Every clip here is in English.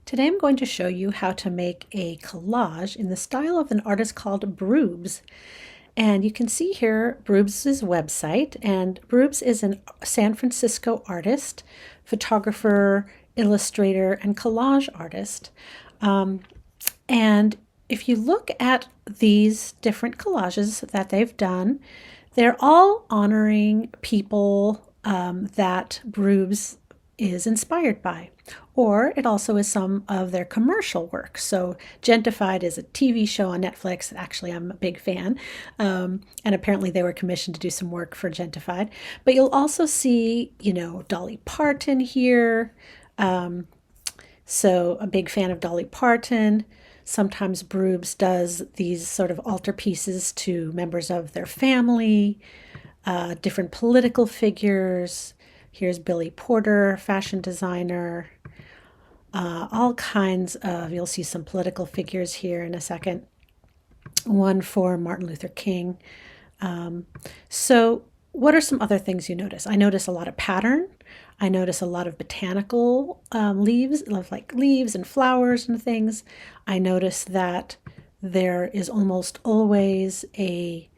Today I'm going to show you how to make a collage in the style of an artist called Broobs. And you can see here Broobs' website, and Broobs is a San Francisco artist, photographer, illustrator, and collage artist. And if you look at these different collages that they've done, they're all honoring people that Broobs is inspired by. Or it also is some of their commercial work. So Gentified is a TV show on Netflix. Actually, I'm a big fan. And apparently they were commissioned to do some work for Gentified. But you'll also see, Dolly Parton here. So a big fan of Dolly Parton. Sometimes Broobs does these sort of altarpieces to members of their family, different political figures. Here's Billy Porter, fashion designer. All kinds of, you'll see some political figures here in a second. One for Martin Luther King. So what are some other things you notice? I notice a lot of pattern. I notice a lot of botanical leaves, like leaves and flowers and things. I notice that there is almost always a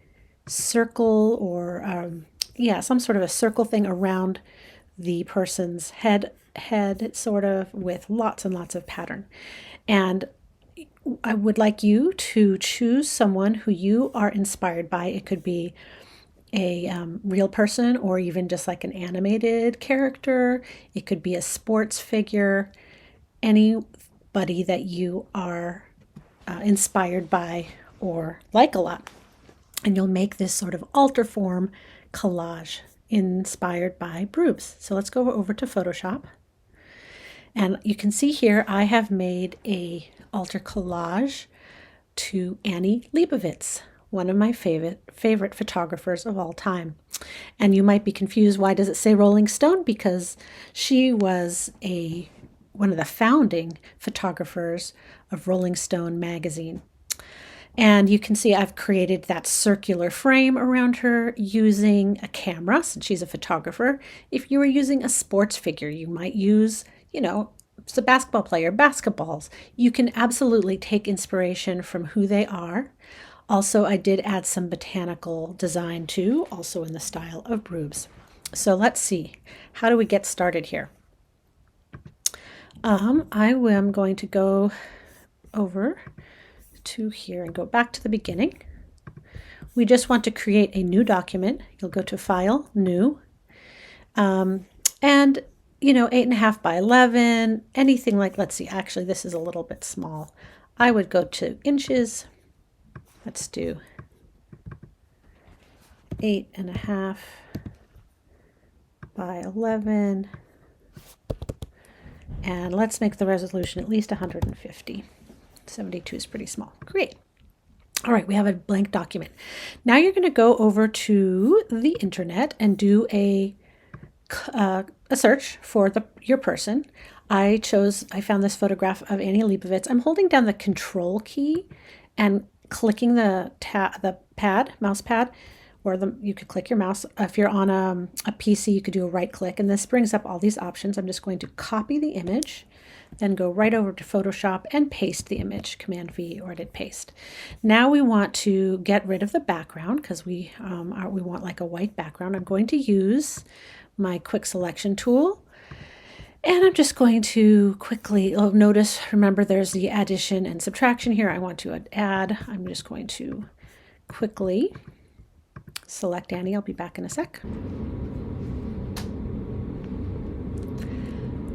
circle or, some sort of a circle thing around the person's head sort of, with lots and lots of pattern. And I would like you to choose someone who you are inspired by. It could be a real person or even just like an animated character. It could be a sports figure, anybody that you are inspired by or like a lot. And you'll make this sort of altar form collage inspired by Broobs. So let's go over to Photoshop. And you can see here I have made a altar collage to Annie Leibovitz, one of my favorite photographers of all time. And you might be confused, why does it say Rolling Stone? Because she was one of the founding photographers of Rolling Stone magazine. And you can see I've created that circular frame around her using a camera, since she's a photographer. If you were using a sports figure, you might use, it's a basketball player, basketballs. You can absolutely take inspiration from who they are. Also, I did add some botanical design too, also in the style of Broobs. So let's see, how do we get started here? I am going to go over to here and go back to the beginning. We just want to create a new document. You'll go to File, New, and 8.5 by 11, anything like, let's see, actually this is a little bit small. I would go to inches. Let's do 8.5 by 11, and let's make the resolution at least 150. 72 is pretty small. Great. All right, we have a blank document. Now you're going to go over to the internet and do a search for your person. I found this photograph of Annie Leibovitz. I'm holding down the Control key and clicking the mouse pad, or you could click your mouse. If you're on a PC, you could do a right click, and this brings up all these options. I'm just going to copy the image, then go right over to Photoshop and paste the image, Command V or Edit Paste. Now we want to get rid of the background because we want like a white background. I'm going to use my quick selection tool, and I'm just going to quickly remember there's the addition and subtraction here. I want to add. I'm just going to quickly select Annie. I'll be back in a sec.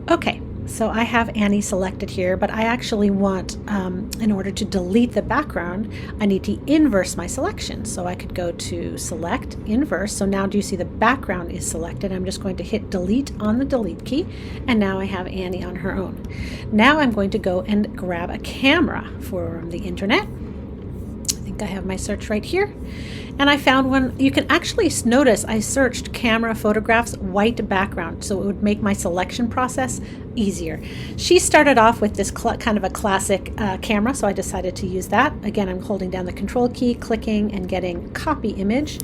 Okay. So I have Annie selected here, but I actually want, in order to delete the background, I need to inverse my selection. So I could go to Select, Inverse. So now do you see the background is selected? I'm just going to hit Delete on the Delete key, and now I have Annie on her own. Now I'm going to go and grab a camera from the internet. I think I have my search right here. And I found one. You can actually notice I searched camera photographs, white background, so it would make my selection process easier. She started off with this kind of a classic camera, so I decided to use that. Again, I'm holding down the Control key, clicking and getting Copy Image,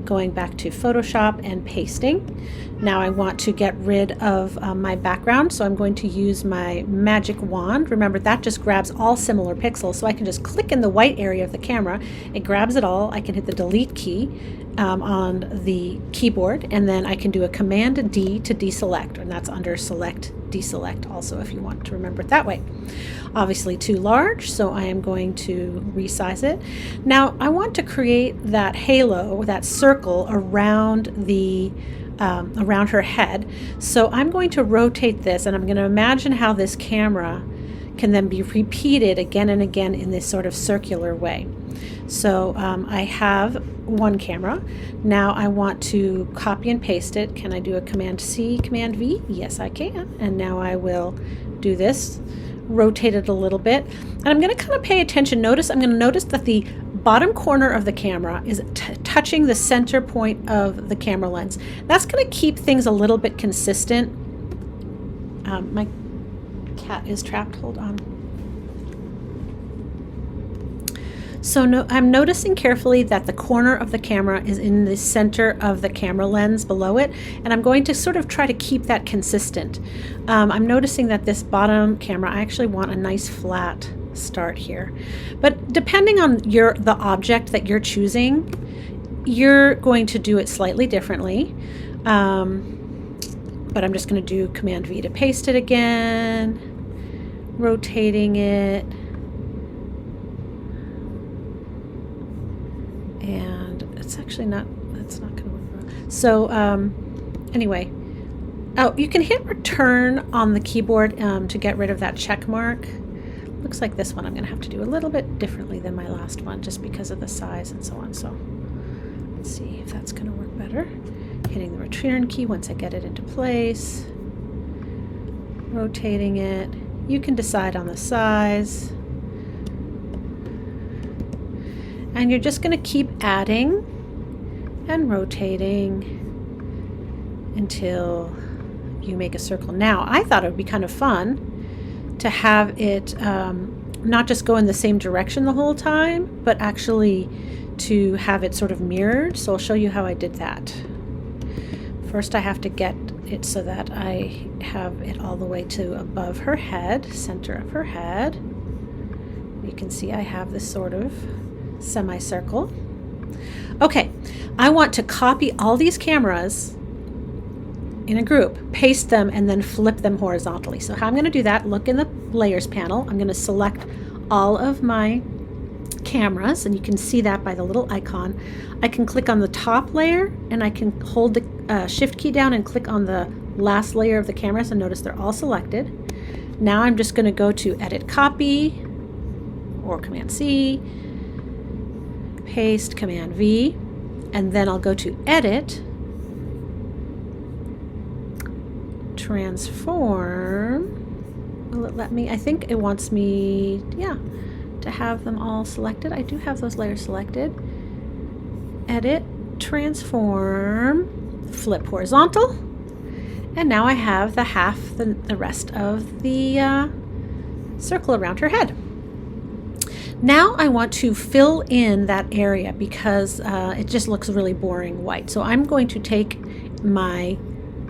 going back to Photoshop and pasting. Now I want to get rid of my background, so I'm going to use my magic wand. Remember, that just grabs all similar pixels, so I can just click in the white area of the camera. It grabs it all. I can hit the delete key on the keyboard, and then I can do a Command D to deselect, and that's under select, deselect also, if you want to remember it that way. Obviously too large, so I am going to resize it. Now I want to create that halo, that circle around the around her head. So I'm going to rotate this, and I'm going to imagine how this camera can then be repeated again and again in this sort of circular way. So I have one camera. Now I want to copy and paste it. Can I do a Command C, Command V? Yes, I can. And now I will do this, rotate it a little bit. And I'm going to kind of pay attention. Notice, I'm going to notice that the bottom corner of the camera is touching the center point of the camera lens. That's going to keep things a little bit consistent. My cat is trapped. Hold on. So I'm noticing carefully that the corner of the camera is in the center of the camera lens below it, and I'm going to sort of try to keep that consistent. I'm noticing that this bottom camera, I actually want a nice flat start here. But depending on the object that you're choosing, you're going to do it slightly differently. But I'm just going to do Command V to paste it again, rotating it. And it's actually not, that's not going to work well. So anyway, oh, you can hit return on the keyboard to get rid of that check mark. Looks like this one I'm going to have to do a little bit differently than my last one, just because of the size and so on. So let's see if that's going to work better. Hitting the return key once I get it into place, rotating it. You can decide on the size. And you're just going to keep adding and rotating until you make a circle. Now, I thought it would be kind of fun to have it not just go in the same direction the whole time, but actually to have it sort of mirrored. So I'll show you how I did that. First, I have to get it so that I have it all the way to above her head, center of her head. You can see I have this sort of semicircle. Okay, I want to copy all these cameras in a group, paste them, and then flip them horizontally. So how I'm going to do that, look in the layers panel. I'm going to select all of my cameras, and you can see that by the little icon. I can click on the top layer, and I can hold the shift key down and click on the last layer of the cameras, and notice they're all selected. Now I'm just going to go to Edit Copy, or Command C, paste, Command V, and then I'll go to Edit, Transform. Will it let me? I think it wants me, yeah, to have them all selected. I do have those layers selected. Edit, Transform, Flip Horizontal, and now I have the rest of the circle around her head. Now I want to fill in that area because it just looks really boring white. So I'm going to take my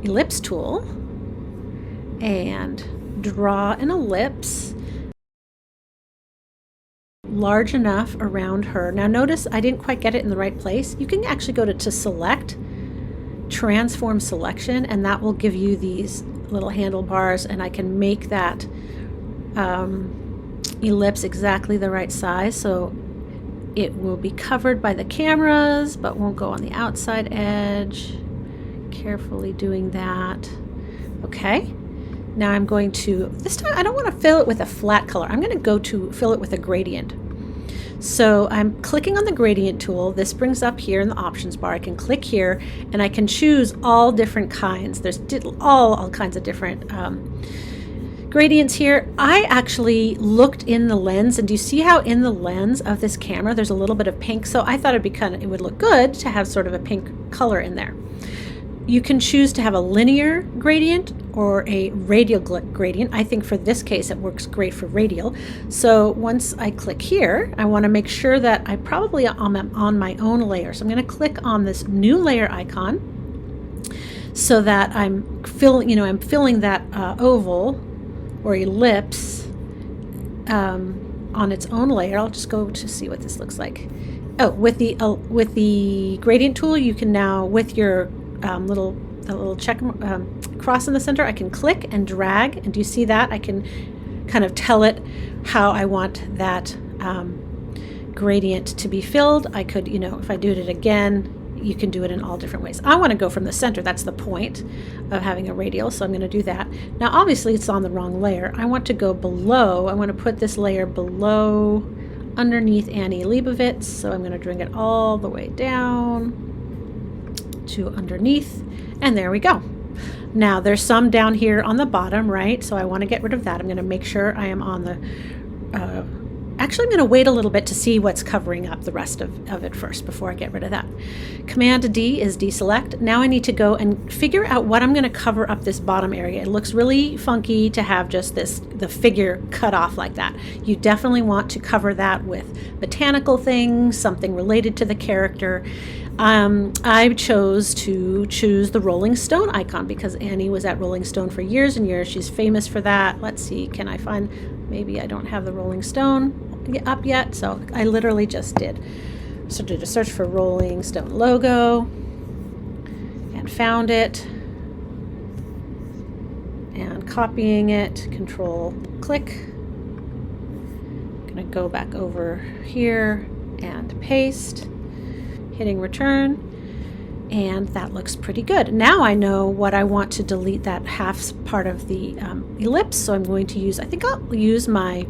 ellipse tool and draw an ellipse large enough around her. Now notice I didn't quite get it in the right place. You can actually go to Select, Transform Selection, and that will give you these little handlebars, and I can make that ellipse exactly the right size, so it will be covered by the cameras but won't go on the outside edge. Carefully doing that. Okay, now I'm going to, this time I don't want to fill it with a flat color. I'm going to go to fill it with a gradient. So I'm clicking on the gradient tool. This brings up here in the options bar. I can click here and I can choose all different kinds. There's all kinds of different gradients here. I actually looked in the lens, and do you see how in the lens of this camera there's a little bit of pink? So I thought it would look good to have sort of a pink color in there. You can choose to have a linear gradient or a radial gradient. I think for this case it works great for radial. So once I click here, I want to make sure that I probably am on my own layer. So I'm going to click on this new layer icon, so that I'm filling that oval or ellipse on its own layer. I'll just go to see what this looks like. Oh, with the gradient tool, you can now, with your little check cross in the center, I can click and drag, and do you see that? I can kind of tell it how I want that gradient to be filled. I could, if I do it again, you can do it in all different ways. I want to go from the center. That's the point of having a radial, so I'm going to do that. Now, obviously, it's on the wrong layer. I want to go below. I want to put this layer below, underneath Annie Leibovitz, so I'm going to bring it all the way down to underneath, and there we go. Now, there's some down here on the bottom, right? So I want to get rid of that. I'm going to make sure I am on the actually, I'm going to wait a little bit to see what's covering up the rest of it first before I get rid of that. Command D is deselect. Now I need to go and figure out what I'm going to cover up this bottom area. It looks really funky to have just the figure cut off like that. You definitely want to cover that with botanical things, something related to the character. I chose the Rolling Stone icon because Annie was at Rolling Stone for years and years. She's famous for that. Let's see, can I find, maybe I don't have the Rolling Stone up yet, so I literally just did. So did a search for Rolling Stone logo and found it, and copying it, control click. I'm gonna go back over here and paste, hitting return, and that looks pretty good. Now I know what I want to delete, that half part of the ellipse, so I'm going to use, I think I'll use my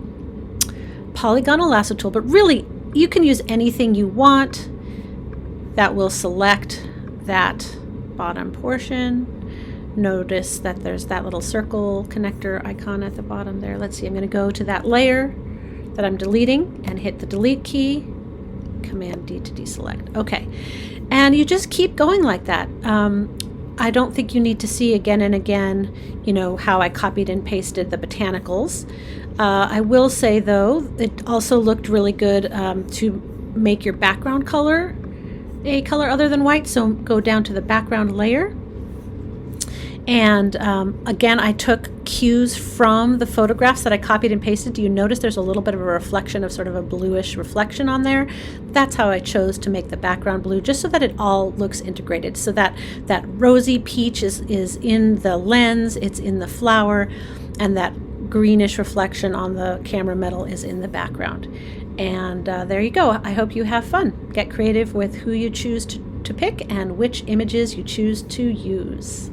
polygonal lasso tool, but really you can use anything you want that will select that bottom portion. Notice that there's that little circle connector icon at the bottom there. Let's see, I'm going to go to that layer that I'm deleting and hit the delete key, Command D to deselect. Okay, and you just keep going like that. I don't think you need to see again and again, how I copied and pasted the botanicals. I will say, though, it also looked really good to make your background color a color other than white. So go down to the background layer. And again, I took cues from the photographs that I copied and pasted. Do you notice there's a little bit of a reflection of sort of a bluish reflection on there? That's how I chose to make the background blue, just so that it all looks integrated. So that rosy peach is in the lens, it's in the flower, and that greenish reflection on the camera metal is in the background. And there you go. I hope you have fun. Get creative with who you choose to pick and which images you choose to use.